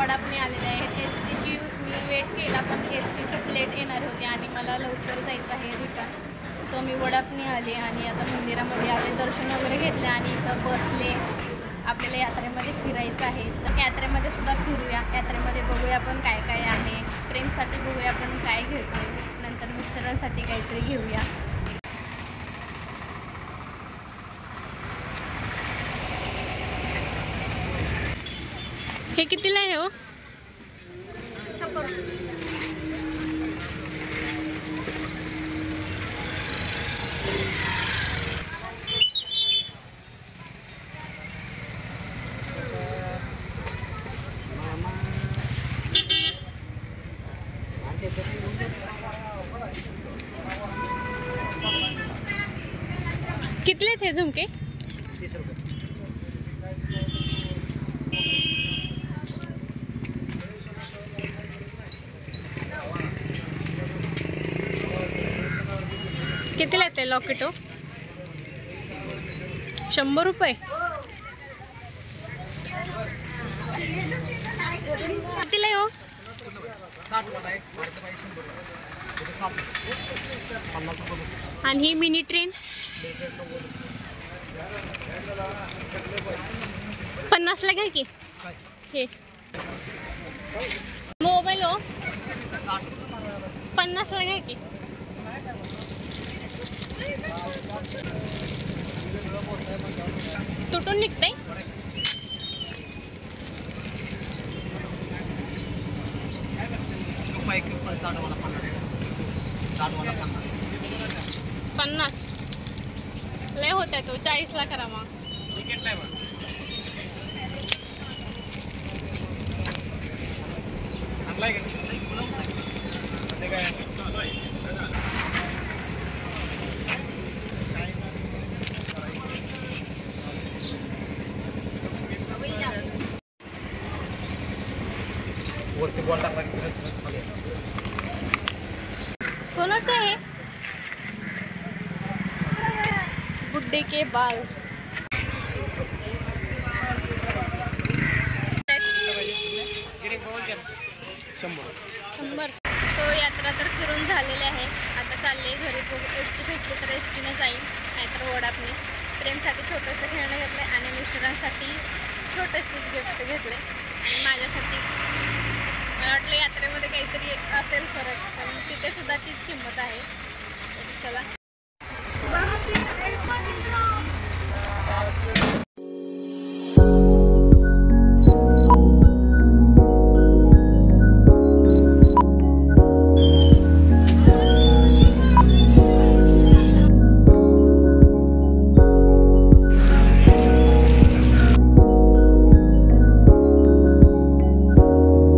वडापने आलेले आहे। एस टीची मी वेट केला पण एस टी खूप लेट येणार होते आणि मला लवकर जायचं आहे रिटर्न। सो मी वडापने आले आणि आता मंदिरामध्ये आले, दर्शन वगैरे घेतले आणि इथं बसले। आपल्याला यात्रेमध्ये फिरायचं आहे तर यात्रेमध्ये सुद्धा फिरूया। यात्रेमध्ये बघूया आपण काय काय आहे। फ्रेंड्ससाठी बघूया आपण काय घेतो, नंतर मिस्टरांसाठी काहीतरी घेऊया। हे कितीला आहे हो? 100 कितले थे झुमके? 30 रुपये। कितीला येते लॉकेट हो? 100 रुपये। कितीला आहे हो? 60 वाला आहे, 100 रुपये। आणि ही मिनी ट्रेन 50 ला घ्या की। हे मोबाईल हो 50 ला घ्या की। तुटून निघतंय। रुपये 60 वाला 50 लय होत आहे तो 40 ला करा मग। तिकीट नाही बघ आणलाय का ते काय वरती बॉल टाकला की कोणाचं आहे? बुड्ढे के बाल। 100। तो यात्रा तर फिरून झालेली आहे, आता चालले घरी। एस टी भेटली तर एस टीने जाईन, नाहीतर वडापने। प्रेमसाठी छोटंसं खेळणं घेतलं आणि मिस्टरांसाठी छोटंसं गिफ्ट घेतले आणि माझ्यासाठी। मला वाटलं यात्रेमध्ये काहीतरी असेल फरक, पण तिथे सुद्धा तीच किंमत आहे। चला you.